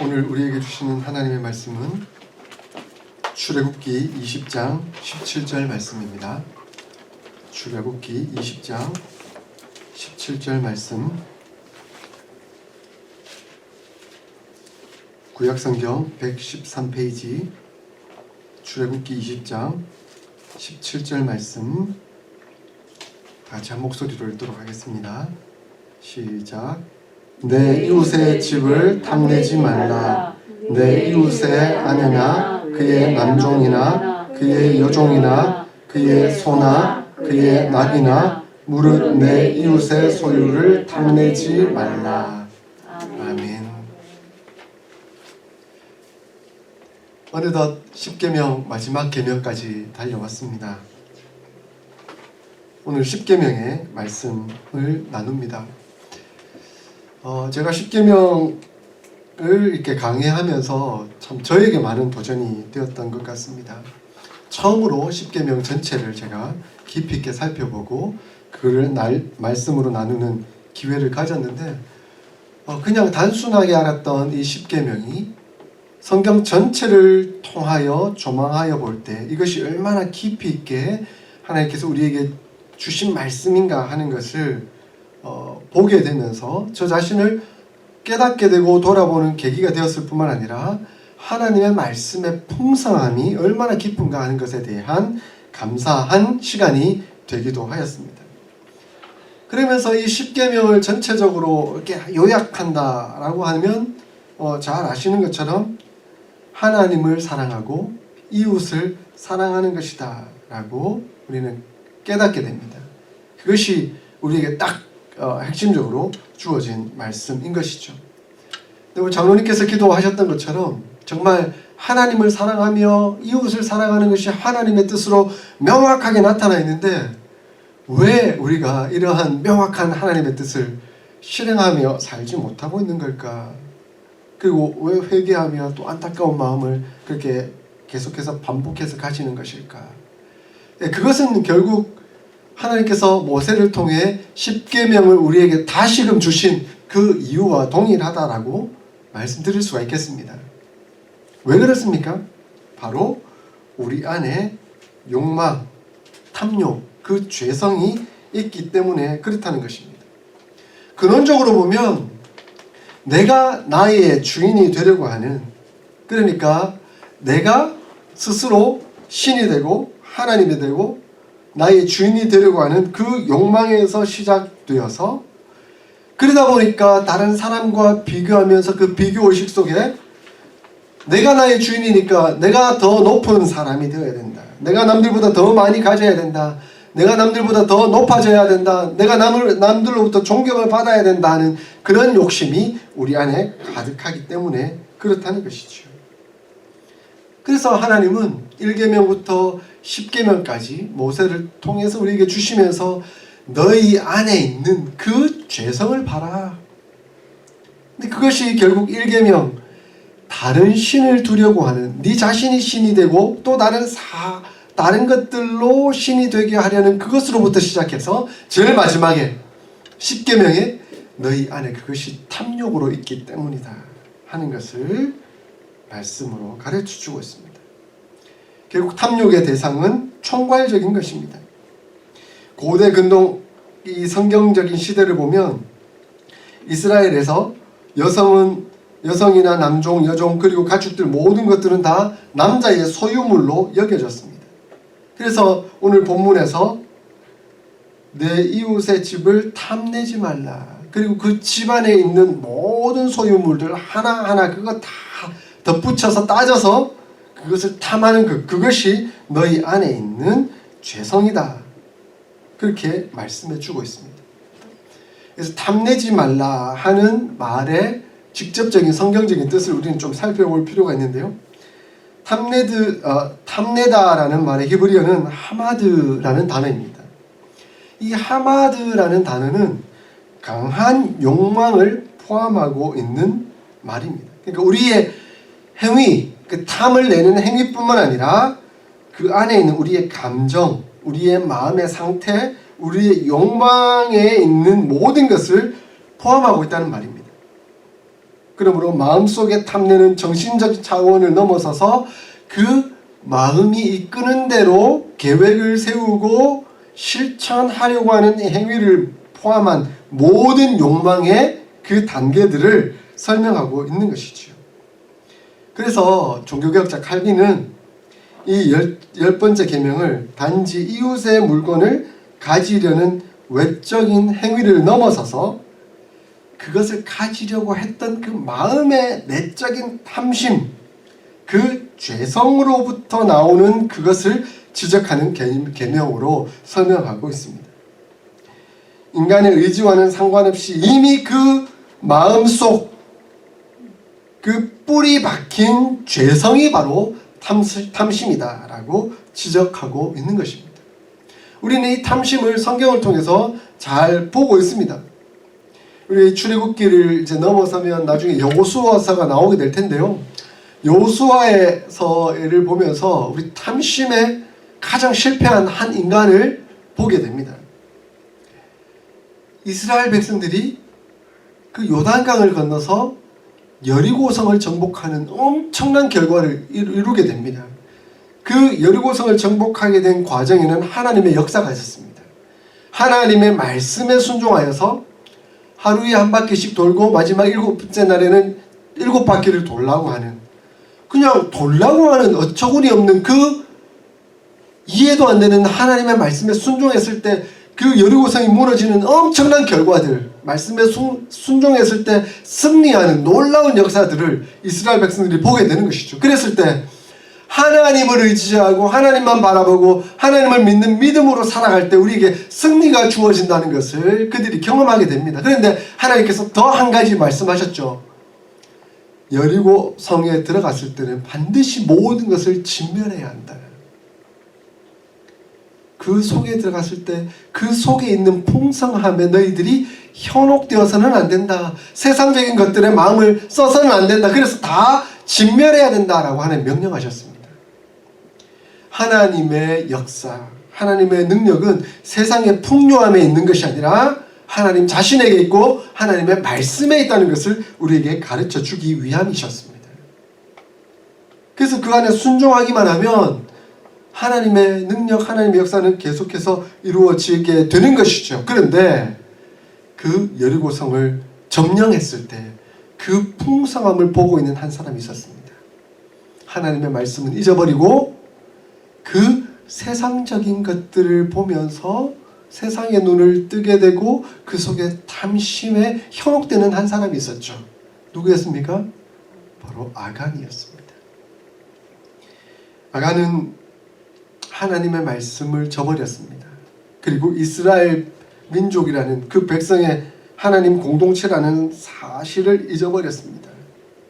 오늘 우리에게 주시는 하나님의 말씀은 출애굽기 20장 17절 말씀입니다. 출애굽기 20장 17절 말씀, 구약성경 113페이지 출애굽기 20장 17절 말씀, 같이 한 목소리로 읽도록 하겠습니다. 시작. 내 이웃의 집을 탐내지 말라. 내 이웃의 아내나 그의 남종이나 그의 여종이나 그의 소나 그의 낙이나 무릇 내 이웃의 소유를 탐내지 말라. 아멘. 어느덧 십계명 마지막 계명까지 달려왔습니다. 오늘 십계명의 말씀을 나눕니다. 제가 십계명을 이렇게 강의하면서 참 저에게 많은 도전이 되었던 것 같습니다. 처음으로 십계명 전체를 제가 깊이 있게 살펴보고 그를 말씀으로 나누는 기회를 가졌는데, 그냥 단순하게 알았던 이 십계명이 성경 전체를 통하여 조망하여 볼 때 이것이 얼마나 깊이 있게 하나님께서 우리에게 주신 말씀인가 하는 것을 보게 되면서 저 자신을 깨닫게 되고 돌아보는 계기가 되었을 뿐만 아니라 하나님의 말씀의 풍성함이 얼마나 깊은가 하는 것에 대한 감사한 시간이 되기도 하였습니다. 그러면서 이 십계명을 전체적으로 이렇게 요약한다라고 하면 잘 아시는 것처럼 하나님을 사랑하고 이웃을 사랑하는 것이다 라고 우리는 깨닫게 됩니다. 그것이 우리에게 딱 핵심적으로 주어진 말씀인 것이죠. 우리 장로님께서 기도하셨던 것처럼 정말 하나님을 사랑하며 이웃을 사랑하는 것이 하나님의 뜻으로 명확하게 나타나 있는데, 왜 우리가 이러한 명확한 하나님의 뜻을 실행하며 살지 못하고 있는 걸까? 그리고 왜 회개하며 또 안타까운 마음을 그렇게 계속해서 반복해서 가지는 것일까? 그것은 결국 하나님께서 모세를 통해 십계명을 우리에게 다시금 주신 그 이유와 동일하다라고 말씀드릴 수가 있겠습니다. 왜 그렇습니까? 바로 우리 안에 욕망, 탐욕, 그 죄성이 있기 때문에 그렇다는 것입니다. 근원적으로 보면 내가 나의 주인이 되려고 하는, 그러니까 내가 스스로 신이 되고 하나님이 되고 나의 주인이 되려고 하는 그 욕망에서 시작되어서, 그러다 보니까 다른 사람과 비교하면서 그 비교의식 속에 내가 나의 주인이니까 내가 더 높은 사람이 되어야 된다. 내가 남들보다 더 많이 가져야 된다. 내가 남들보다 더 높아져야 된다. 내가 남들로부터 존경을 받아야 된다 하는 그런 욕심이 우리 안에 가득하기 때문에 그렇다는 것이죠. 그래서 하나님은 1계명부터 10계명까지 모세를 통해서 우리에게 주시면서 너희 안에 있는 그 죄성을 봐라. 근데 그것이 결국 1계명, 다른 신을 두려고 하는, 네 자신이 신이 되고 또 다른 것들로 신이 되게 하려는 그것으로부터 시작해서 제일 마지막에 10계명에 너희 안에 그것이 탐욕으로 있기 때문이다 하는 것을 말씀으로 가르쳐주고 있습니다. 결국 탐욕의 대상은 총괄적인 것입니다. 고대 근동 이 성경적인 시대를 보면 이스라엘에서 여성이나 남종, 여종 그리고 가축들 모든 것들은 다 남자의 소유물로 여겨졌습니다. 그래서 오늘 본문에서 내 이웃의 집을 탐내지 말라. 그리고 그 집안에 있는 모든 소유물들 하나하나 그거 다 덧붙여서 따져서 그것을 탐하는 그것이 너희 안에 있는 죄성이다. 그렇게 말씀해 주고 있습니다. 그래서 탐내지 말라 하는 말의 직접적인 성경적인 뜻을 우리는 좀 살펴볼 필요가 있는데요. 탐내다라는 말의 히브리어는 하마드라는 단어입니다. 이 하마드라는 단어는 강한 욕망을 포함하고 있는 말입니다. 그러니까 우리의 행위, 그 탐을 내는 행위뿐만 아니라 그 안에 있는 우리의 감정, 우리의 마음의 상태, 우리의 욕망에 있는 모든 것을 포함하고 있다는 말입니다. 그러므로 마음속에 탐내는 정신적 차원을 넘어서서 그 마음이 이끄는 대로 계획을 세우고 실천하려고 하는 행위를 포함한 모든 욕망의 그 단계들을 설명하고 있는 것이지요. 그래서 종교개혁자 칼빈은 이 열 번째 계명을 단지 이웃의 물건을 가지려는 외적인 행위를 넘어서서 그것을 가지려고 했던 그 마음의 내적인 탐심, 그 죄성으로부터 나오는 그것을 지적하는 계명으로 설명하고 있습니다. 인간의 의지와는 상관없이 이미 그 마음속 그 뿌리 박힌 죄성이 바로 탐심이다라고 지적하고 있는 것입니다. 우리는 이 탐심을 성경을 통해서 잘 보고 있습니다. 우리 출애굽기를 이제 넘어서면 나중에 여호수아서가 나오게 될 텐데요. 여호수아서를 보면서 우리 탐심에 가장 실패한 한 인간을 보게 됩니다. 이스라엘 백성들이 그 요단강을 건너서 여리고성을 정복하는 엄청난 결과를 이루게 됩니다. 그 여리고성을 정복하게 된 과정에는 하나님의 역사가 있었습니다. 하나님의 말씀에 순종하여서 하루에 한 바퀴씩 돌고 마지막 7번째 날에는 7바퀴를 돌라고 하는, 그냥 돌라고 하는 어처구니 없는 그 이해도 안 되는 하나님의 말씀에 순종했을 때 그 여리고성이 무너지는 엄청난 결과들, 말씀에 순종했을 때 승리하는 놀라운 역사들을 이스라엘 백성들이 보게 되는 것이죠. 그랬을 때 하나님을 의지하고 하나님만 바라보고 하나님을 믿는 믿음으로 살아갈 때 우리에게 승리가 주어진다는 것을 그들이 경험하게 됩니다. 그런데 하나님께서 더 한 가지 말씀하셨죠. 여리고 성에 들어갔을 때는 반드시 모든 것을 진멸해야 한다. 그 속에 들어갔을 때 그 속에 있는 풍성함에 너희들이 현혹되어서는 안 된다. 세상적인 것들에 마음을 써서는 안 된다. 그래서 다 진멸해야 된다라고 하나님 명령하셨습니다. 하나님의 역사, 하나님의 능력은 세상의 풍요함에 있는 것이 아니라 하나님 자신에게 있고 하나님의 말씀에 있다는 것을 우리에게 가르쳐 주기 위함이셨습니다. 그래서 그 안에 순종하기만 하면 하나님의 능력, 하나님의 역사는 계속해서 이루어지게 되는 것이죠. 그런데 그 여리고성을 점령했을 때 그 풍성함을 보고 있는 한 사람이 있었습니다. 하나님의 말씀은 잊어버리고 그 세상적인 것들을 보면서 세상의 눈을 뜨게 되고 그 속에 탐심에 현혹되는 한 사람이 있었죠. 누구였습니까? 바로 아간이었습니다. 아간은 하나님의 말씀을 저버렸습니다. 그리고 이스라엘 민족이라는 그 백성의 하나님 공동체라는 사실을 잊어버렸습니다.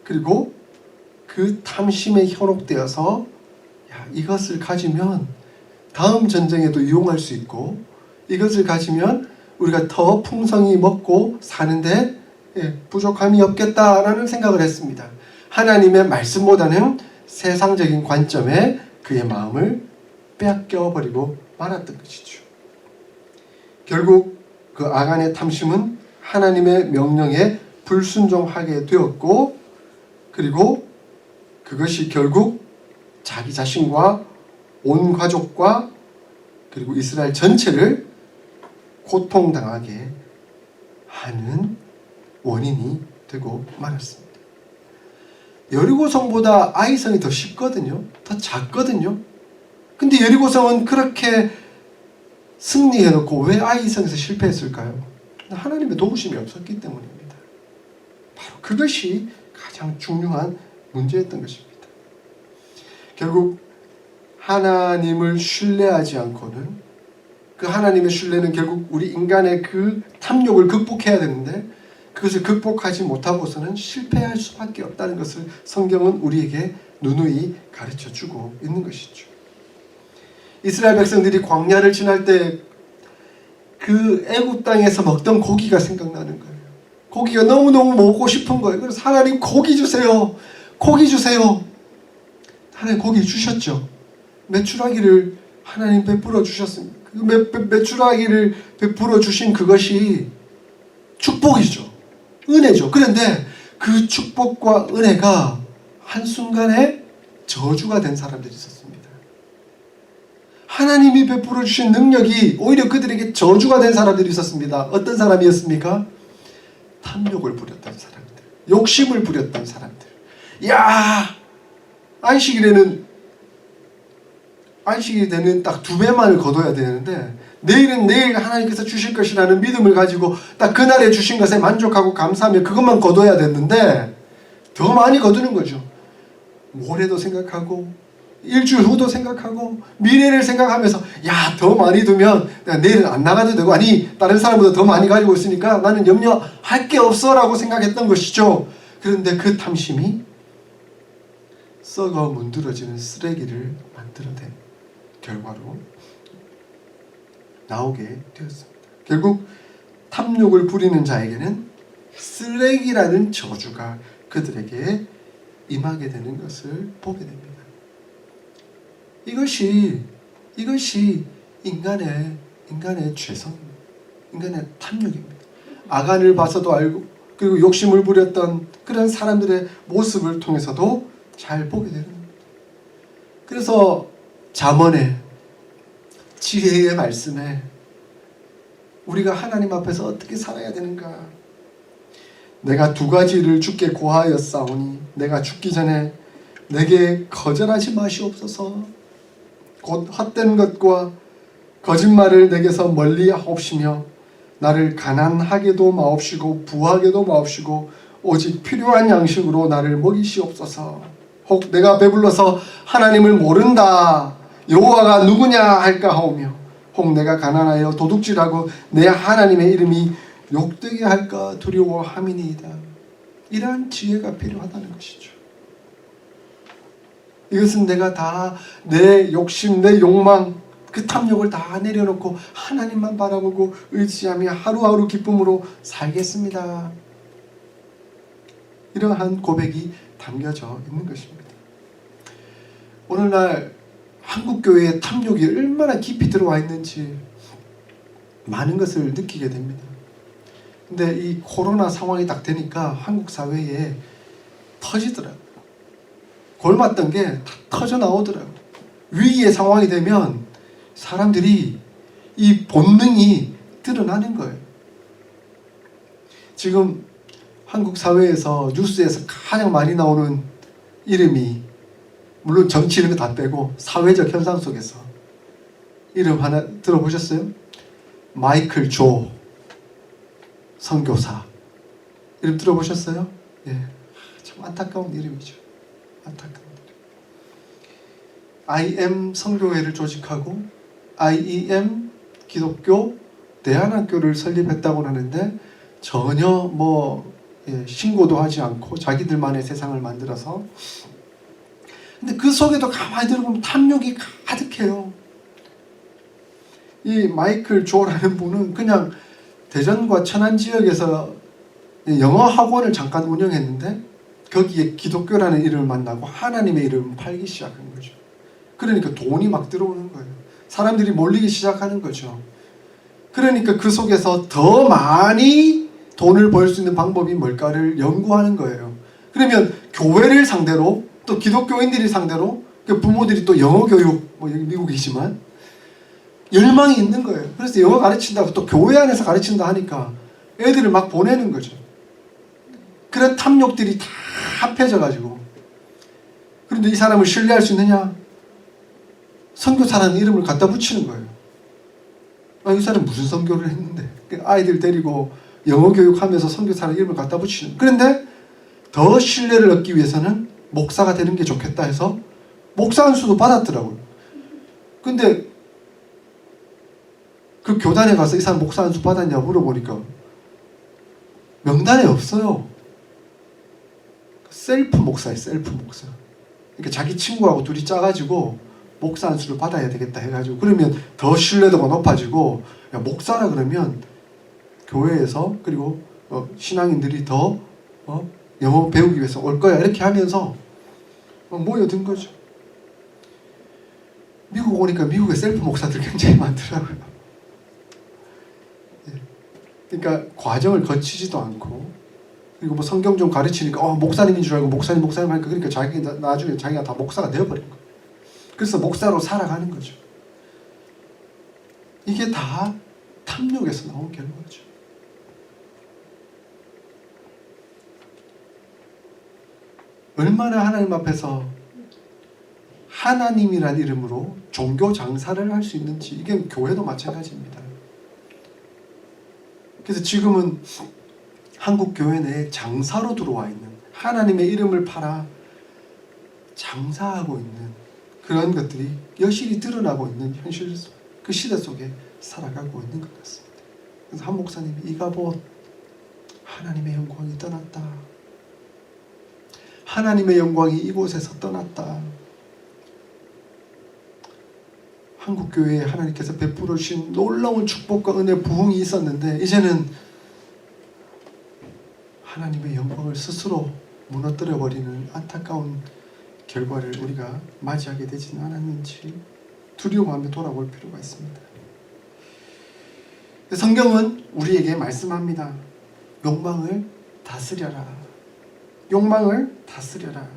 그리고 그 탐심에 현혹되어서 이것을 가지면 다음 전쟁에도 이용할 수 있고 이것을 가지면 우리가 더 풍성히 먹고 사는데 부족함이 없겠다라는 생각을 했습니다. 하나님의 말씀보다는 세상적인 관점에 그의 마음을 빼앗겨버리고 말았던 것이죠. 결국 그 아간의 탐심은 하나님의 명령에 불순종하게 되었고, 그리고 그것이 결국 자기 자신과 온 가족과 그리고 이스라엘 전체를 고통당하게 하는 원인이 되고 말았습니다. 여리고성보다 아이성이 더 쉽거든요. 더 작거든요. 근데 여리고성은 그렇게 승리해놓고 왜 아이성에서 실패했을까요? 하나님의 도우심이 없었기 때문입니다. 바로 그것이 가장 중요한 문제였던 것입니다. 결국 하나님을 신뢰하지 않고는, 그 하나님의 신뢰는 결국 우리 인간의 그 탐욕을 극복해야 되는데 그것을 극복하지 못하고서는 실패할 수밖에 없다는 것을 성경은 우리에게 누누이 가르쳐주고 있는 것이죠. 이스라엘 백성들이 광야를 지날 때 그 애굽 땅에서 먹던 고기가 생각나는 거예요. 고기가 너무너무 먹고 싶은 거예요. 그래서 하나님 고기 주세요. 고기 주세요. 하나님 고기 주셨죠. 메추라기를 하나님 베풀어 주셨습니다. 그 메추라기를 베풀어 주신 그것이 축복이죠. 은혜죠. 그런데 그 축복과 은혜가 한순간에 저주가 된 사람들이 있었습니다. 하나님이 베풀어 주신 능력이 오히려 그들에게 저주가 된 사람들이 있었습니다. 어떤 사람이었습니까? 탐욕을 부렸던 사람들, 욕심을 부렸던 사람들. 야, 안식일이 되는 딱 2배만을 거둬야 되는데 내일은 내일 하나님께서 주실 것이라는 믿음을 가지고 딱 그날에 주신 것에 만족하고 감사하며 그것만 거둬야 됐는데 더 많이 거두는 거죠. 모레도 생각하고 일주일 후도 생각하고 미래를 생각하면서 야, 더 많이 두면 내가 내일은 안 나가도 되고, 아니 다른 사람보다 더 많이 가지고 있으니까 나는 염려할 게 없어 라고 생각했던 것이죠. 그런데 그 탐심이 썩어 문드러지는 쓰레기를 만들어낸 결과로 나오게 되었습니다. 결국 탐욕을 부리는 자에게는 쓰레기라는 저주가 그들에게 임하게 되는 것을 보게 됩니다. 이것이 인간의 죄성, 인간의 탐욕입니다. 아간을 봐서도 알고, 그리고 욕심을 부렸던 그런 사람들의 모습을 통해서도 잘 보게 되는 겁니다. 그래서 잠언에, 지혜의 말씀에 우리가 하나님 앞에서 어떻게 살아야 되는가? 내가 2가지를 주께 고하였사오니 내가 죽기 전에 내게 거절하지 마시옵소서. 곧 헛된 것과 거짓말을 내게서 멀리 하옵시며 나를 가난하게도 마옵시고 부하게도 마옵시고 오직 필요한 양식으로 나를 먹이시옵소서. 혹 내가 배불러서 하나님을 모른다, 여호와가 누구냐 할까 하오며, 혹 내가 가난하여 도둑질하고 내 하나님의 이름이 욕되게 할까 두려워함이니이다. 이러한 지혜가 필요하다는 것이죠. 이것은 내가 다 내 욕심, 내 욕망, 그 탐욕을 다 내려놓고 하나님만 바라보고 의지하며 하루하루 기쁨으로 살겠습니다. 이러한 고백이 담겨져 있는 것입니다. 오늘날 한국교회의 탐욕이 얼마나 깊이 들어와 있는지 많은 것을 느끼게 됩니다. 근데 이 코로나 상황이 딱 되니까 한국 사회에 터지더라고요. 골맞던 게 다 터져 나오더라고요. 위기의 상황이 되면 사람들이 이 본능이 드러나는 거예요. 지금 한국 사회에서 뉴스에서 가장 많이 나오는 이름이, 물론 정치 이런 거 다 빼고 사회적 현상 속에서 이름 하나 들어보셨어요? 마이클 조 선교사 이름 들어보셨어요? 예, 참 안타까운 이름이죠. 안타까운 이름. IM 선교회를 조직하고 IEM 기독교 대안학교를 설립했다고 하는데 전혀 신고도 하지 않고 자기들만의 세상을 만들어서, 근데 그 속에도 가만히 들어보면 탐욕이 가득해요. 이 마이클 조라는 분은 그냥 대전과 천안 지역에서 영어 학원을 잠깐 운영했는데 거기에 기독교라는 이름을 만나고 하나님의 이름을 팔기 시작한 거죠. 그러니까 돈이 막 들어오는 거예요. 사람들이 몰리기 시작하는 거죠. 그러니까 그 속에서 더 많이 돈을 벌 수 있는 방법이 뭘까를 연구하는 거예요. 그러면 교회를 상대로, 또 기독교인들이 상대로, 부모들이 또 영어 교육, 여기 미국이지만 열망이 있는 거예요. 그래서 영어 가르친다고 또 교회 안에서 가르친다 하니까 애들을 막 보내는 거죠. 그런 탐욕들이 다 합해져가지고, 그런데 이 사람을 신뢰할 수 있느냐? 선교사라는 이름을 갖다 붙이는 거예요. 이 사람 무슨 선교를 했는데, 아이들 데리고 영어 교육하면서 선교사라는 이름을 갖다 붙이는. 그런데 더 신뢰를 얻기 위해서는 목사가 되는 게 좋겠다 해서 목사 안수도 받았더라고요. 근데 그 교단에 가서 이 사람 목사 안수 받았냐 물어보니까 명단에 없어요. 셀프 목사예요. 셀프 목사. 그러니까 자기 친구하고 둘이 짜가지고 목사 안수를 받아야 되겠다 해가지고, 그러면 더 신뢰도가 높아지고, 야, 목사라 그러면 교회에서, 그리고 신앙인들이 더 영어 배우기 위해서 올 거야, 이렇게 하면서 모여든 거죠. 미국 오니까 미국에 셀프 목사들 굉장히 많더라고요. 그러니까 과정을 거치지도 않고 그리고 뭐 성경 좀 가르치니까 목사님인 줄 알고 목사님 하니까 그러니까 나중에 자기가 다 목사가 되어버린 거예요. 그래서 목사로 살아가는 거죠. 이게 다 탐욕에서 나온 결과죠. 얼마나 하나님 앞에서 하나님이란 이름으로 종교 장사를 할 수 있는지, 이게 교회도 마찬가지입니다. 그래서 지금은 한국 교회 내에 장사로 들어와 있는, 하나님의 이름을 팔아 장사하고 있는 그런 것들이 여실히 드러나고 있는 현실, 그 시대 속에 살아가고 있는 것 같습니다. 그래서 한 목사님이 이가봇 하나님의 영광이 떠났다. 하나님의 영광이 이곳에서 떠났다. 한국교회에 하나님께서 베풀어 주신 놀라운 축복과 은혜, 부흥이 있었는데 이제는 하나님의 영광을 스스로 무너뜨려버리는 안타까운 결과를 우리가 맞이하게 되지는 않았는지 두려워하며 돌아볼 필요가 있습니다. 성경은 우리에게 말씀합니다. 욕망을 다스려라. 욕망을 다스려라.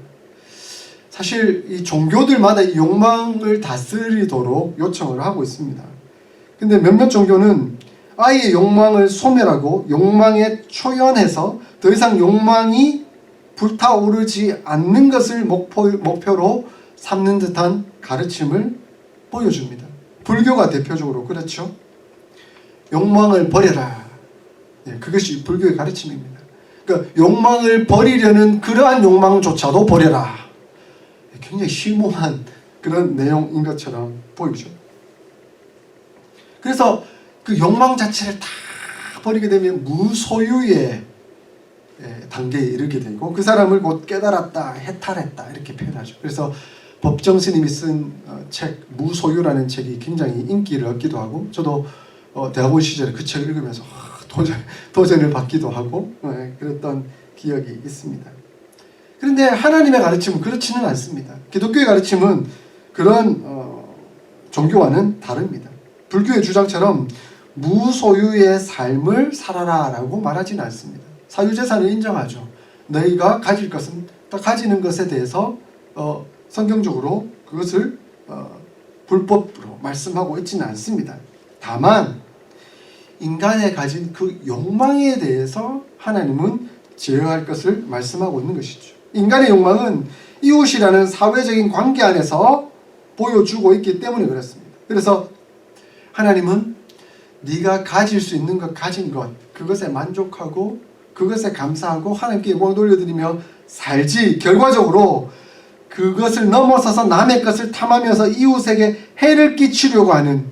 사실 이 종교들마다 이 욕망을 다스리도록 요청을 하고 있습니다. 근데 몇몇 종교는 아예 욕망을 소멸하고 욕망에 초연해서 더 이상 욕망이 불타오르지 않는 것을 목표로 삼는 듯한 가르침을 보여줍니다. 불교가 대표적으로 그렇죠. 욕망을 버려라. 그것이 불교의 가르침입니다. 그러니까 욕망을 버리려는 그러한 욕망조차도 버려라. 굉장히 심오한 그런 내용인 것처럼 보이죠. 그래서 그 욕망 자체를 다 버리게 되면 무소유의 단계에 이르게 되고 그 사람을 곧 깨달았다, 해탈했다 이렇게 표현하죠. 그래서 법정 스님이 쓴 책 무소유라는 책이 굉장히 인기를 얻기도 하고 저도 대학원 시절에 그 책을 읽으면서 도전을 받기도 하고 그랬던 기억이 있습니다. 그런데 하나님의 가르침은 그렇지는 않습니다. 기독교의 가르침은 그런 종교와는 다릅니다. 불교의 주장처럼 무소유의 삶을 살아라 라고 말하지는 않습니다. 사유재산을 인정하죠. 너희가 가질 것은 가지는 것에 대해서 성경적으로 그것을 불법으로 말씀하고 있지는 않습니다. 다만 인간의 가진 그 욕망에 대해서 하나님은 제어할 것을 말씀하고 있는 것이죠. 인간의 욕망은 이웃이라는 사회적인 관계 안에서 보여주고 있기 때문에 그렇습니다. 그래서 하나님은 네가 가질 수 있는 것, 가진 것, 그것에 만족하고 그것에 감사하고 하나님께 영광 돌려드리며 살지, 결과적으로 그것을 넘어서서 남의 것을 탐하면서 이웃에게 해를 끼치려고 하는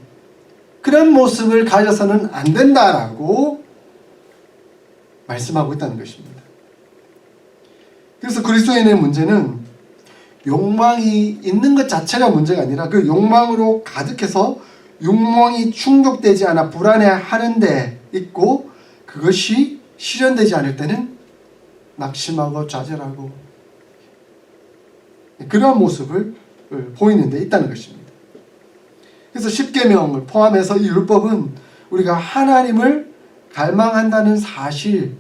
그런 모습을 가져서는 안 된다라고 말씀하고 있다는 것입니다. 그래서 그리스도인의 문제는 욕망이 있는 것 자체가 문제가 아니라 그 욕망으로 가득해서 욕망이 충족되지 않아 불안해하는 데 있고 그것이 실현되지 않을 때는 낙심하고 좌절하고 그러한 모습을 보이는 데 있다는 것입니다. 그래서 십계명을 포함해서 이 율법은 우리가 하나님을 갈망한다는 사실,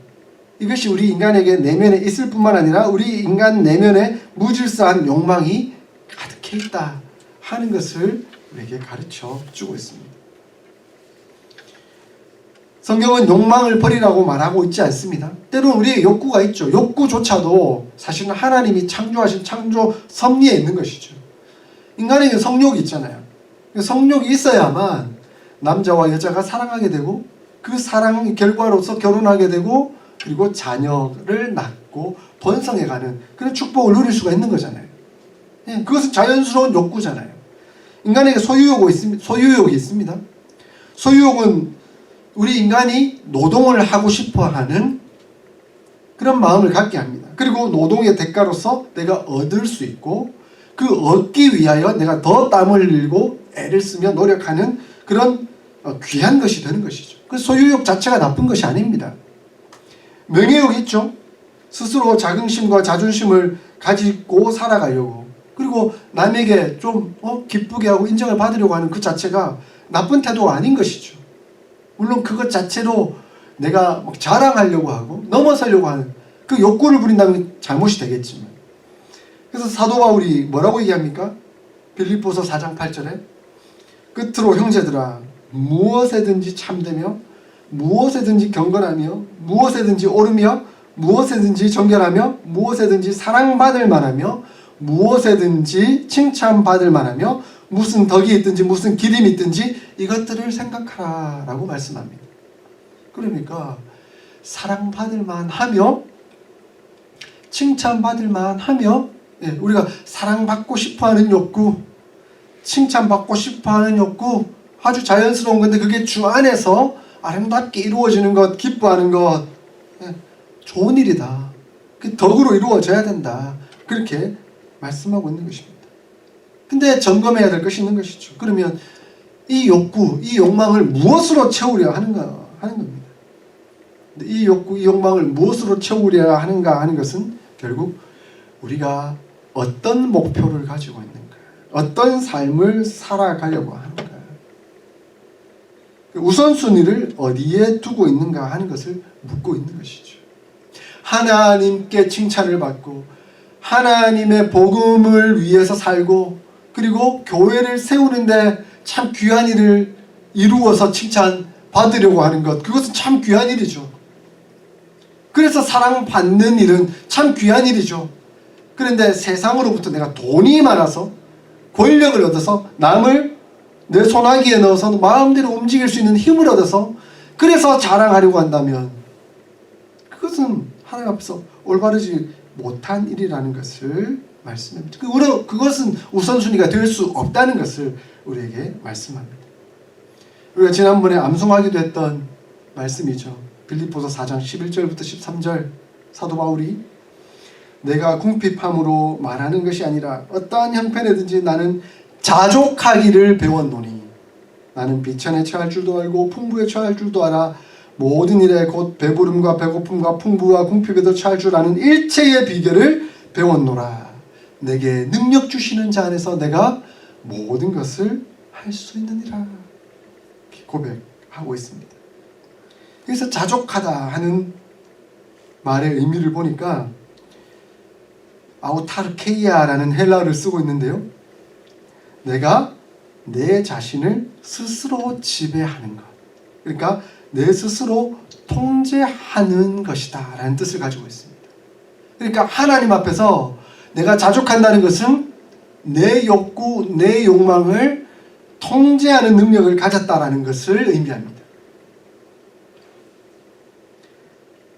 이것이 우리 인간에게 내면에 있을 뿐만 아니라 우리 인간 내면에 무질서한 욕망이 가득해 있다 하는 것을 우리에게 가르쳐 주고 있습니다. 성경은 욕망을 버리라고 말하고 있지 않습니다. 때로는 우리의 욕구가 있죠. 욕구조차도 사실은 하나님이 창조하신 창조 섭리에 있는 것이죠. 인간에게 성욕이 있잖아요. 성욕이 있어야만 남자와 여자가 사랑하게 되고 그 사랑의 결과로서 결혼하게 되고 그리고 자녀를 낳고 번성해가는 그런 축복을 누릴 수가 있는 거잖아요. 그것은 자연스러운 욕구잖아요. 인간에게 소유욕이 있습니다. 소유욕은 우리 인간이 노동을 하고 싶어하는 그런 마음을 갖게 합니다. 그리고 노동의 대가로서 내가 얻을 수 있고 그 얻기 위하여 내가 더 땀을 흘리고 애를 쓰며 노력하는 그런 귀한 것이 되는 것이죠. 그 소유욕 자체가 나쁜 것이 아닙니다. 명예욕이 있죠. 스스로 자긍심과 자존심을 가지고 살아가려고 그리고 남에게 좀 기쁘게 하고 인정을 받으려고 하는 그 자체가 나쁜 태도가 아닌 것이죠. 물론 그것 자체로 내가 막 자랑하려고 하고 넘어서려고 하는 그 욕구를 부린다면 잘못이 되겠지만. 그래서 사도 바울이 뭐라고 얘기합니까? 빌립보서 4장 8절에 끝으로 형제들아 무엇에든지 참되며 무엇에든지 경건하며 무엇에든지 옳으며 무엇에든지 정결하며 무엇에든지 사랑받을 만하며 무엇에든지 칭찬받을 만하며 무슨 덕이 있든지 무슨 기림이 있든지 이것들을 생각하라 라고 말씀합니다. 그러니까 사랑받을 만하며 칭찬받을 만하며, 우리가 사랑받고 싶어하는 욕구, 칭찬받고 싶어하는 욕구 아주 자연스러운 건데 그게 주 안에서 아름답게 이루어지는 것, 기뻐하는 것, 좋은 일이다. 그 덕으로 이루어져야 된다. 그렇게 말씀하고 있는 것입니다. 근데 점검해야 될 것이 있는 것이죠. 그러면 이 욕구, 이 욕망을 무엇으로 채우려 하는가 하는 겁니다. 이 욕구, 이 욕망을 무엇으로 채우려 하는가 하는 것은 결국 우리가 어떤 목표를 가지고 있는가, 어떤 삶을 살아가려고 하는가, 우선순위를 어디에 두고 있는가 하는 것을 묻고 있는 것이죠. 하나님께 칭찬을 받고 하나님의 복음을 위해서 살고 그리고 교회를 세우는데 참 귀한 일을 이루어서 칭찬받으려고 하는 것, 그것은 참 귀한 일이죠. 그래서 사랑받는 일은 참 귀한 일이죠. 그런데 세상으로부터 내가 돈이 많아서 권력을 얻어서 남을 내 손아귀에 넣어서 마음대로 움직일 수 있는 힘을 얻어서 그래서 자랑하려고 한다면 그것은 하나님 앞에서 올바르지 못한 일이라는 것을 말씀합니다. 그것은 우선순위가 될 수 없다는 것을 우리에게 말씀합니다. 우리가 지난번에 암송하기도 했던 말씀이죠. 빌립보서 4장 11절부터 13절 사도 바울이 내가 궁핍함으로 말하는 것이 아니라 어떠한 형편에든지 나는 자족하기를 배웠노니 나는 비천에 처할 줄도 알고 풍부에 처할 줄도 알아 모든 일에 곧 배부름과 배고픔과 풍부와 궁핍에도 처할 줄 아는 일체의 비결을 배웠노라. 내게 능력 주시는 자 안에서 내가 모든 것을 할 수 있느니라. 고백하고 있습니다. 그래서 자족하다 하는 말의 의미를 보니까 아우타르케이아라는 헬라어를 쓰고 있는데요. 내가 내 자신을 스스로 지배하는 것. 그러니까 내 스스로 통제하는 것이다 라는 뜻을 가지고 있습니다. 그러니까 하나님 앞에서 내가 자족한다는 것은 내 욕구, 내 욕망을 통제하는 능력을 가졌다라는 것을 의미합니다.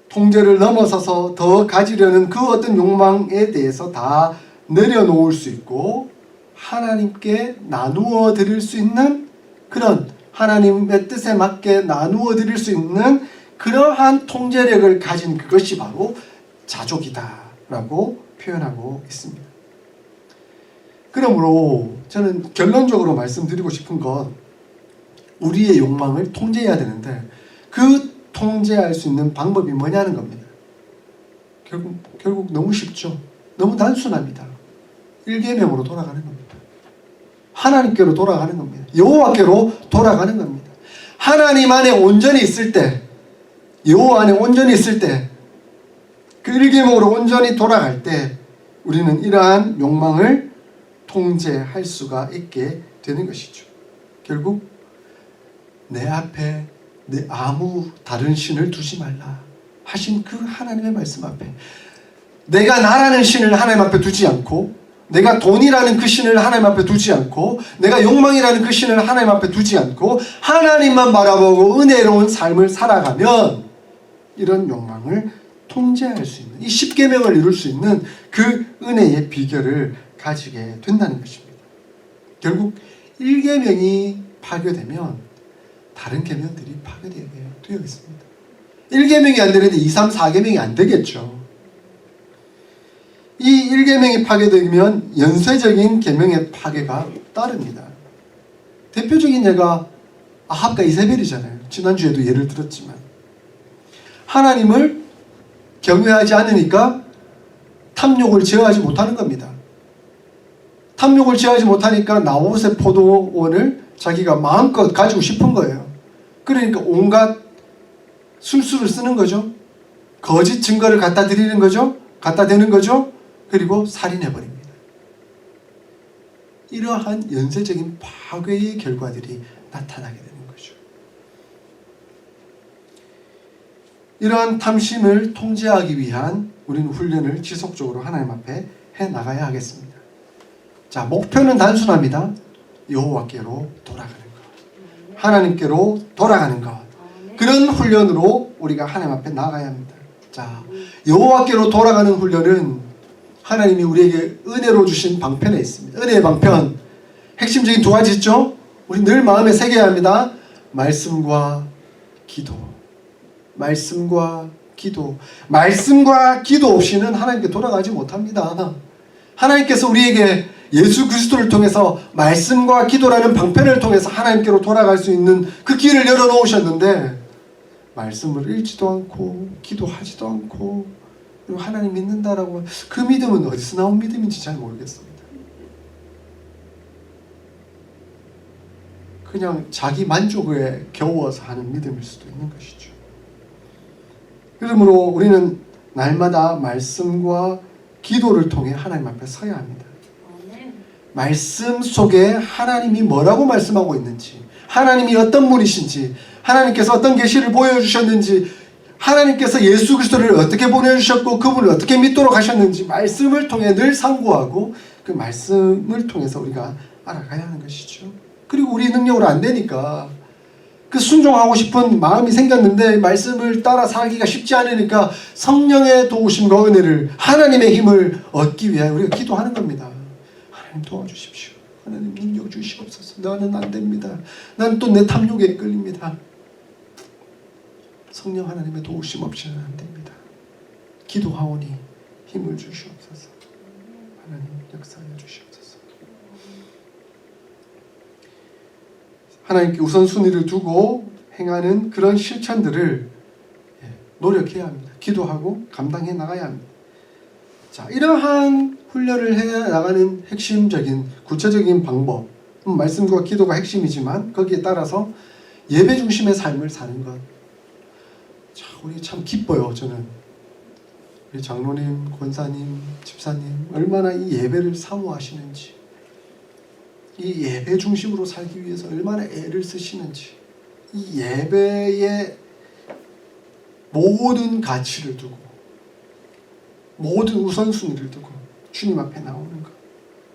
통제를 넘어서서 더 가지려는 그 어떤 욕망에 대해서 다 내려놓을 수 있고 하나님께 나누어 드릴 수 있는 그런 하나님의 뜻에 맞게 나누어 드릴 수 있는 그러한 통제력을 가진 그것이 바로 자족이다 라고 표현하고 있습니다. 그러므로 저는 결론적으로 말씀드리고 싶은 건 우리의 욕망을 통제해야 되는데 그 통제할 수 있는 방법이 뭐냐는 겁니다. 결국 너무 쉽죠. 너무 단순합니다. 1계명으로 돌아가는 겁니다. 하나님께로 돌아가는 겁니다. 여호와께로 돌아가는 겁니다. 하나님 안에 온전히 있을 때, 여호와 안에 온전히 있을 때, 그 1계명으로 온전히 돌아갈 때 우리는 이러한 욕망을 통제할 수가 있게 되는 것이죠. 결국 내 앞에 내 아무 다른 신을 두지 말라 하신 그 하나님의 말씀 앞에 내가 나라는 신을 하나님 앞에 두지 않고 내가 돈이라는 그 신을 하나님 앞에 두지 않고 내가 욕망이라는 그 신을 하나님 앞에 두지 않고 하나님만 바라보고 은혜로운 삶을 살아가면 이런 욕망을 통제할 수 있는 이 10계명을 이룰 수 있는 그 은혜의 비결을 가지게 된다는 것입니다. 결국 1계명이 파괴되면 다른 계명들이 파괴되어 있습니다. 1계명이 안 되는데 2, 3, 4계명이 안 되겠죠. 이 1계명이 파괴되면 연쇄적인 계명의 파괴가 따릅니다. 대표적인 예가 아합과 이세벨이잖아요. 지난주에도 예를 들었지만 하나님을 경외하지 않으니까 탐욕을 제어하지 못하는 겁니다. 탐욕을 제어하지 못하니까 나봇의 포도원을 자기가 마음껏 가지고 싶은 거예요. 그러니까 온갖 술수를 쓰는 거죠. 거짓 증거를 갖다 드리는 거죠. 갖다 대는 거죠. 그리고 살인해버립니다. 이러한 연쇄적인 파괴의 결과들이 나타나게 되는 거죠. 이러한 탐심을 통제하기 위한 우리는 훈련을 지속적으로 하나님 앞에 해나가야 하겠습니다. 자, 목표는 단순합니다. 여호와께로 돌아가는 것, 하나님께로 돌아가는 것. 그런 훈련으로 우리가 하나님 앞에 나가야 합니다. 자, 여호와께로 돌아가는 훈련은 하나님이 우리에게 은혜로 주신 방편에 있습니다. 은혜의 방편, 핵심적인 두 가지 있죠. 우리 늘 마음에 새겨야 합니다. 말씀과 기도. 말씀과 기도. 말씀과 기도 없이는 하나님께 돌아가지 못합니다. 하나님께서 우리에게 예수 그리스도를 통해서 말씀과 기도라는 방편을 통해서 하나님께로 돌아갈 수 있는 그 길을 열어놓으셨는데 말씀을 읽지도 않고 기도하지도 않고 그리고 하나님 믿는다라고, 그 믿음은 어디서 나온 믿음인지 잘 모르겠습니다. 그냥 자기 만족에 겨워서 하는 믿음일 수도 있는 것이죠. 그러므로 우리는 날마다 말씀과 기도를 통해 하나님 앞에 서야 합니다. 말씀 속에 하나님이 뭐라고 말씀하고 있는지, 하나님이 어떤 분이신지, 하나님께서 어떤 계시를 보여주셨는지, 하나님께서 예수 그리스도를 어떻게 보내주셨고 그분을 어떻게 믿도록 하셨는지 말씀을 통해 늘 상고하고 그 말씀을 통해서 우리가 알아가야 하는 것이죠. 그리고 우리 능력으로 안 되니까 그 순종하고 싶은 마음이 생겼는데 말씀을 따라 살기가 쉽지 않으니까 성령의 도우심과 은혜를, 하나님의 힘을 얻기 위하여 우리가 기도하는 겁니다. 하나님 도와주십시오. 하나님 능력 주시옵소서. 나는 안 됩니다. 난 또 내 탐욕에 끌립니다. 성령 하나님의 도우심 없이는 안 됩니다. 기도하오니 힘을 주시옵소서. 하나님 역사하여 주시옵소서. 하나님께 우선순위를 두고 행하는 그런 실천들을 노력해야 합니다. 기도하고 감당해 나가야 합니다. 자, 이러한 훈련을 해 나가는 핵심적인 구체적인 방법, 말씀과 기도가 핵심이지만 거기에 따라서 예배 중심의 삶을 사는 것. 자, 우리 참 기뻐요. 저는 우리 장로님, 권사님, 집사님 얼마나 이 예배를 사모하시는지, 이 예배 중심으로 살기 위해서 얼마나 애를 쓰시는지, 이 예배에 모든 가치를 두고 모든 우선순위를 두고 주님 앞에 나오는 것.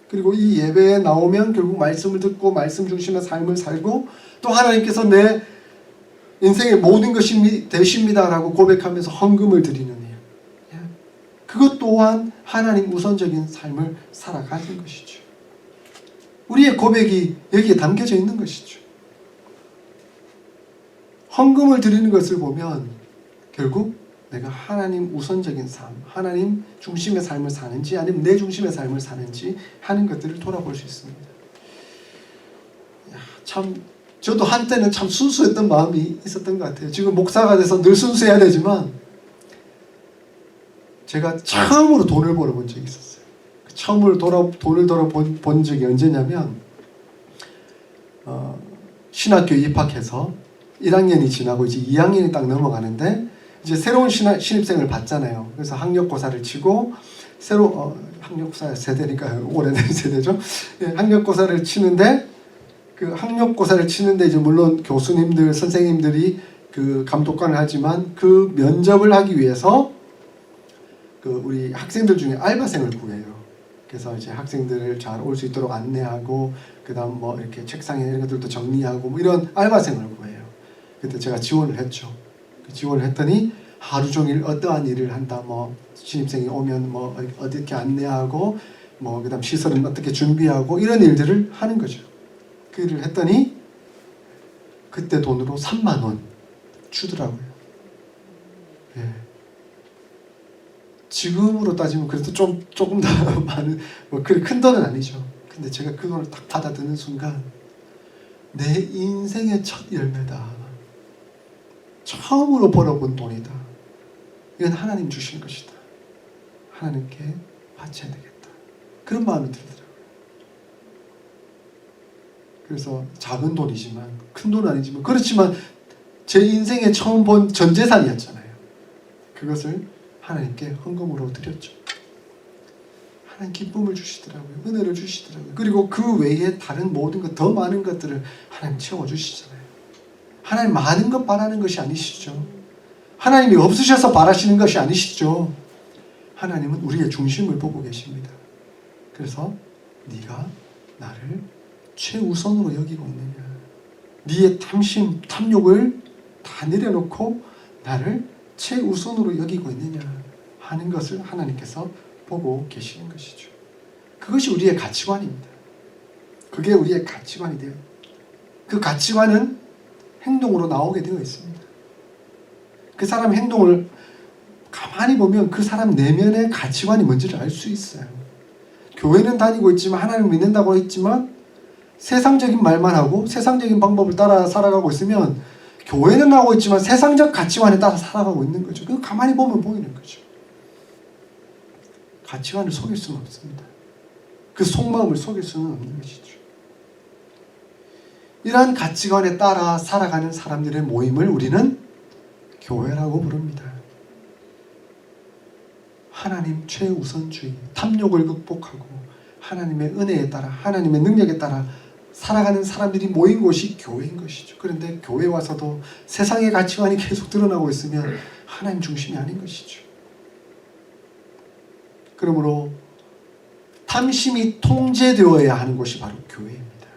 그리고 이 예배에 나오면 결국 말씀을 듣고 말씀 중심의 삶을 살고 또 하나님께서 내 인생의 모든 것이 되십니다라고 고백하면서 헌금을 드리는 일. 그것 또한 하나님 우선적인 삶을 살아가는 것이죠. 우리의 고백이 여기에 담겨져 있는 것이죠. 헌금을 드리는 것을 보면 결국 내가 하나님 우선적인 삶, 하나님 중심의 삶을 사는지 아니면 내 중심의 삶을 사는지 하는 것들을 돌아볼 수 있습니다. 참 저도 한때는 참 순수했던 마음이 있었던 것 같아요. 지금 목사가 돼서 늘 순수해야 되지만 제가 처음으로 돈을 벌어본 적이 있었어요. 처음으로 돈을 벌어본 적이 언제냐면 신학교에 입학해서 1학년이 지나고 이제 2학년이 딱 넘어가는데 이제 새로운 신입생을 받잖아요. 그래서 학력고사를 치고 학력고사 세대니까 오래된 세대죠. 학력고사를 치는데 그 학력고사를 치는데 이제 물론 교수님들, 선생님들이 그 감독관을 하지만 그 면접을 하기 위해서 그 우리 학생들 중에 알바생을 구해요. 그래서 이제 학생들을 잘 올 수 있도록 안내하고 그다음 뭐 이렇게 책상에 이런 것들도 정리하고 뭐 이런 알바생을 구해요. 그때 제가 지원을 했죠. 지원을 했더니 하루 종일 어떠한 일을 한다, 뭐 신입생이 오면 뭐 어떻게 안내하고 뭐 그다음 시설은 어떻게 준비하고 이런 일들을 하는 거죠. 그 일을 했더니 그때 돈으로 3만 원 주더라고요. 예. 지금으로 따지면 그래도 조금 더 많은, 뭐 그리 큰 돈은 아니죠. 근데 제가 그 돈을 딱 받아드는 순간 내 인생의 첫 열매다. 처음으로 벌어본 돈이다. 이건 하나님 주신 것이다. 하나님께 바쳐야 되겠다. 그런 마음이 들더라고요. 그래서 작은 돈이지만, 큰 돈은 아니지만, 그렇지만 제 인생에 처음 본 전 재산이었잖아요. 그것을 하나님께 헌금으로 드렸죠. 하나님 기쁨을 주시더라고요. 은혜를 주시더라고요. 그리고 그 외에 다른 모든 것, 더 많은 것들을 하나님 채워주시잖아요. 하나님 많은 것 바라는 것이 아니시죠. 하나님이 없으셔서 바라시는 것이 아니시죠. 하나님은 우리의 중심을 보고 계십니다. 그래서 네가 나를 최우선으로 여기고 있느냐, 네의 탐심, 탐욕을 다 내려놓고 나를 최우선으로 여기고 있느냐 하는 것을 하나님께서 보고 계시는 것이죠. 그것이 우리의 가치관입니다. 그게 우리의 가치관이 돼요. 그 가치관은 행동으로 나오게 되어 있습니다. 그 사람 행동을 가만히 보면 그 사람 내면의 가치관이 뭔지를 알 수 있어요. 교회는 다니고 있지만, 하나님을 믿는다고 했지만 세상적인 말만 하고 세상적인 방법을 따라 살아가고 있으면, 교회는 나오고 있지만 세상적 가치관에 따라 살아가고 있는 거죠. 그거 가만히 보면 보이는 거죠. 가치관을 속일 수는 없습니다. 그 속마음을 속일 수는 없는 것이죠. 이러한 가치관에 따라 살아가는 사람들의 모임을 우리는 교회라고 부릅니다. 하나님 최우선주의, 탐욕을 극복하고 하나님의 은혜에 따라, 하나님의 능력에 따라 살아가는 사람들이 모인 곳이 교회인 것이죠. 그런데 교회 와서도 세상의 가치관이 계속 드러나고 있으면 하나님 중심이 아닌 것이죠. 그러므로 탐심이 통제되어야 하는 곳이 바로 교회입니다.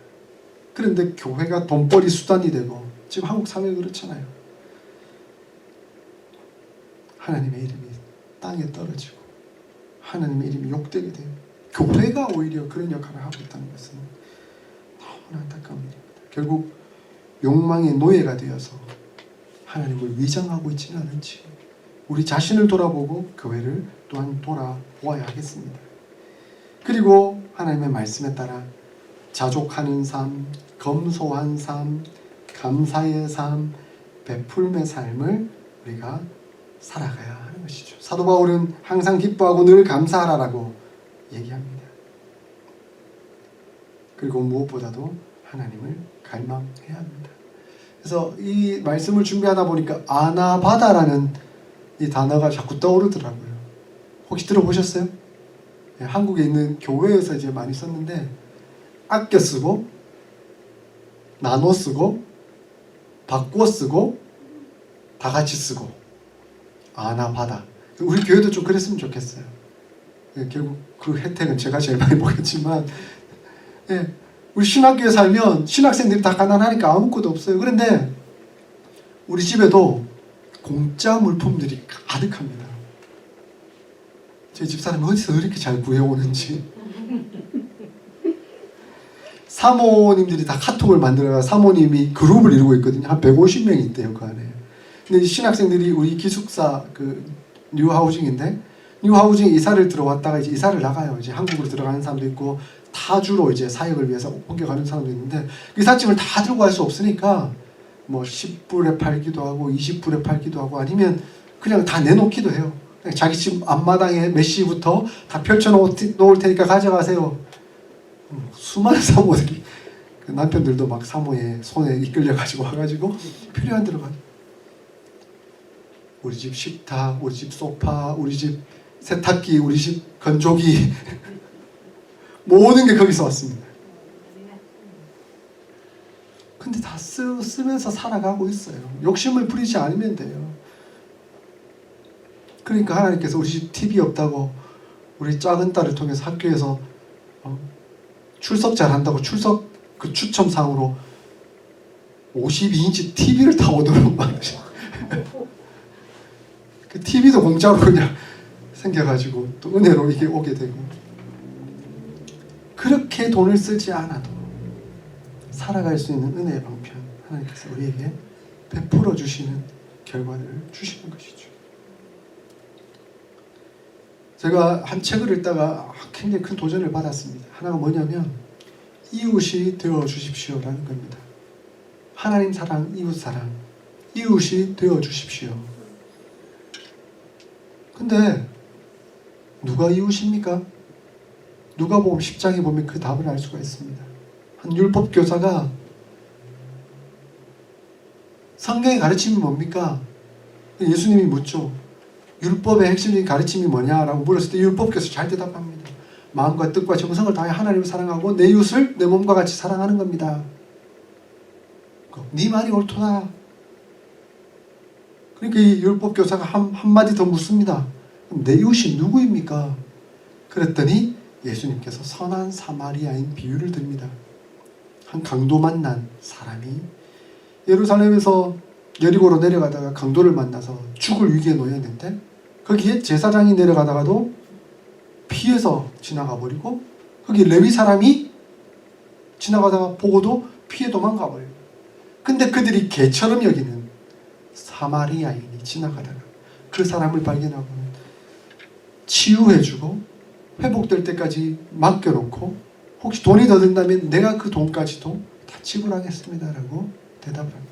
그런데 교회가 돈벌이 수단이 되고, 지금 한국 사회가 그렇잖아요. 하나님의 이름이 땅에 떨어지고 하나님의 이름이 욕되게 돼요. 교회가 오히려 그런 역할을 하고 있다는 것은 너무나 안타까운 일입니다. 결국 욕망의 노예가 되어서 하나님을 위장하고 있지는 않은지 우리 자신을 돌아보고 교회를 또한 돌아보아야 하겠습니다. 그리고 하나님의 말씀에 따라 자족하는 삶, 검소한 삶, 감사의 삶, 베풀매 삶을 우리가 살아가야 하는 것이죠. 사도 바울은 항상 기뻐하고 늘 감사하라라고 얘기합니다. 그리고 무엇보다도 하나님을 갈망해야 합니다. 그래서 이 말씀을 준비하다 보니까 아나바다라는 이 단어가 자꾸 떠오르더라고요. 혹시 들어보셨어요? 네, 한국에 있는 교회에서 이제 많이 썼는데, 아껴 쓰고 나눠 쓰고 바꾸어 쓰고 다 같이 쓰고, 아나바다. 우리 교회도 좀 그랬으면 좋겠어요. 예, 결국 그 혜택은 제가 제일 많이 보겠지만, 예, 우리 신학교에 살면 신학생들이 다 가난하니까 아무것도 없어요. 그런데 우리 집에도 공짜 물품들이 가득합니다. 제 집사람이 어디서 이렇게 잘 구해오는지. 사모님들이 다 카톡을 만들어서 사모님이 그룹을 이루고 있거든요. 한 150명이 있대요, 그 안에. 근데 신학생들이 우리 기숙사 그 뉴하우징인데, 뉴하우징에 이사를 들어왔다가 이제 이사를 나가요. 이제 한국으로 들어가는 사람도 있고 타주로 이제 사역을 위해서 옮겨가는 사람도 있는데, 이삿짐을 다 들고 갈 수 없으니까 뭐 10불에 팔기도 하고 20불에 팔기도 하고, 아니면 그냥 다 내놓기도 해요. 그냥 자기 집 앞마당에 몇 시부터 다 펼쳐놓을 테니까 가져가세요. 수많은 사모들이, 그 남편들도 막 사모의 손에 이끌려가지고 와가지고 필요한 대로 가요. 우리 집 식탁, 우리 집 소파, 우리 집 세탁기, 우리 집 건조기 모든 게 거기서 왔습니다. 근데 다 쓰면서 살아가고 있어요. 욕심을 부리지 않으면 돼요. 그러니까 하나님께서 우리 집 TV 없다고 우리 작은 딸을 통해서 학교에서 출석 잘한다고 출석 그 추첨상으로 52인치 TV를 다 오도록 만드셨어요. 그 TV도 공짜로 그냥 생겨가지고 또 은혜로 이게 오게 되고, 그렇게 돈을 쓰지 않아도 살아갈 수 있는 은혜의 방편 하나님께서 우리에게 베풀어 주시는 결과를 주시는 것이죠. 제가 한 책을 읽다가 굉장히 큰 도전을 받았습니다. 하나가 뭐냐면 이웃이 되어 주십시오라는 겁니다. 하나님 사랑, 이웃 사랑, 이웃이 되어 주십시오. 근데 누가 이웃입니까? 누가복음 10장에 보면 그 답을 알 수가 있습니다. 한 율법 교사가 성경의 가르침이 뭡니까? 예수님이 묻죠. 율법의 핵심적인 가르침이 뭐냐라고 물었을 때 율법교에서 잘 대답합니다. 마음과 뜻과 정성을 다해 하나님을 사랑하고 내 이웃을 내 몸과 같이 사랑하는 겁니다. 네 말이 옳도다. 그러니까 이 율법교사가 한마디 더 묻습니다. 내 이웃이 누구입니까? 그랬더니 예수님께서 선한 사마리아인 비유를 듭니다. 한 강도 만난 사람이 예루살렘에서 여리고로 내려가다가 강도를 만나서 죽을 위기에 놓였는데 거기에 제사장이 내려가다가도 피해서 지나가 버리고 거기 레위 사람이 지나가다가 보고도 피해 도망가 버려요. 근데 그들이 개처럼 여기는 사마리아인이 지나가다가 그 사람을 발견하고 치유해주고 회복될 때까지 맡겨놓고 혹시 돈이 더 든다면 내가 그 돈까지도 다 지불하겠습니다라고 대답합니다.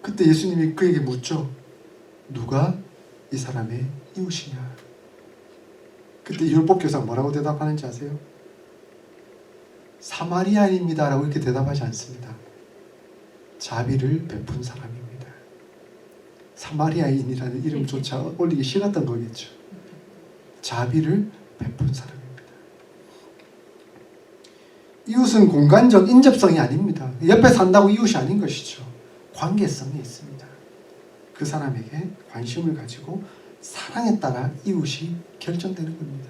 그때 예수님이 그에게 묻죠. 누가 이 사람의 이웃이냐? 그때 율법교사가 뭐라고 대답하는지 아세요? 사마리아인입니다 라고 이렇게 대답하지 않습니다. 자비를 베푼 사람입니다. 사마리아인이라는 이름조차 올리기 싫었던 거겠죠. 자비를 베푼 사람입니다. 이웃은 공간적 인접성이 아닙니다. 옆에 산다고 이웃이 아닌 것이죠. 관계성이 있습니다. 그 사람에게 관심을 가지고 사랑에 따라 이웃이 결정되는 겁니다.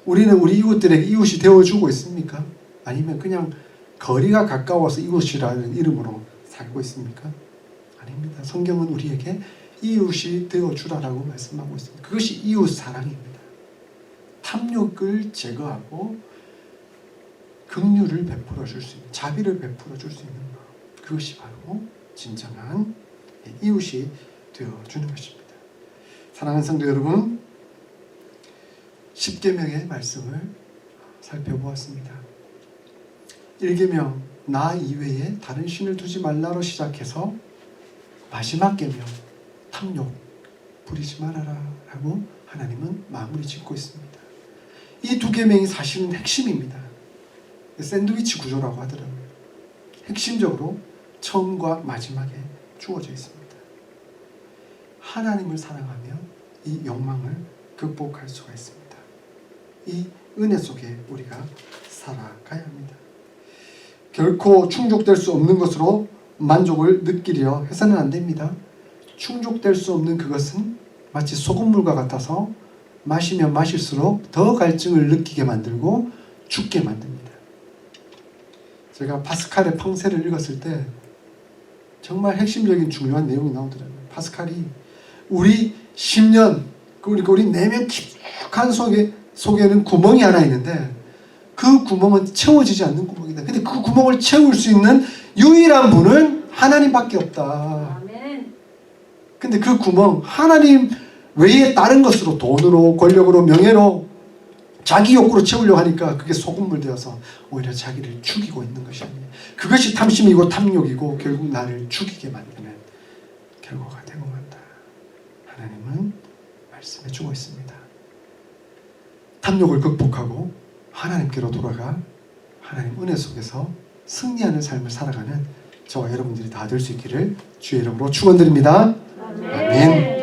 우리는 우리 이웃들에게 이웃이 되어주고 있습니까? 아니면 그냥 거리가 가까워서 이웃이라는 이름으로 살고 있습니까? 아닙니다. 성경은 우리에게 이웃이 되어주라라고 말씀하고 있습니다. 그것이 이웃 사랑입니다. 탐욕을 제거하고 긍휼을 베풀어 줄 수 있는, 자비를 베풀어 줄 수 있는 마음, 그것이 바로 진정한 이웃이 되어주는 것입니다. 사랑하는 성도 여러분, 십계명의 말씀을 살펴보았습니다. 1계명 나 이외에 다른 신을 두지 말라로 시작해서 마지막 계명 탐욕 부리지 말아라 라고 하나님은 마무리 짓고 있습니다. 이 두 계명이 사실은 핵심입니다. 샌드위치 구조라고 하더라고요. 핵심적으로 처음과 마지막에 주어져 있습니다. 하나님을 사랑하며 이 욕망을 극복할 수가 있습니다. 이 은혜 속에 우리가 살아가야 합니다. 결코 충족될 수 없는 것으로 만족을 느끼려 해서는 안 됩니다. 충족될 수 없는 그것은 마치 소금물과 같아서 마시면 마실수록 더 갈증을 느끼게 만들고 죽게 만듭니다. 제가 파스칼의 펑세를 읽었을 때 정말 핵심적인 중요한 내용이 나오더라고요. 파스칼이 우리 10년, 그러니까 우리 내면 깊숙한 속에는 구멍이 하나 있는데 그 구멍은 채워지지 않는 구멍이다. 근데 그 구멍을 채울 수 있는 유일한 분은 하나님밖에 없다. 아멘. 근데 그 구멍, 하나님 외에 다른 것으로, 돈으로, 권력으로, 명예로, 자기 욕구로 채우려고 하니까 그게 소금물 되어서 오히려 자기를 죽이고 있는 것이 아니에요. 그것이 탐심이고 탐욕이고 결국 나를 죽이게 만드는 결과가 되고 만다. 하나님은 말씀해 주고 있습니다. 탐욕을 극복하고 하나님께로 돌아가 하나님 은혜 속에서 승리하는 삶을 살아가는 저와 여러분들이 다 될 수 있기를 주의 이름으로 축원드립니다. 아멘.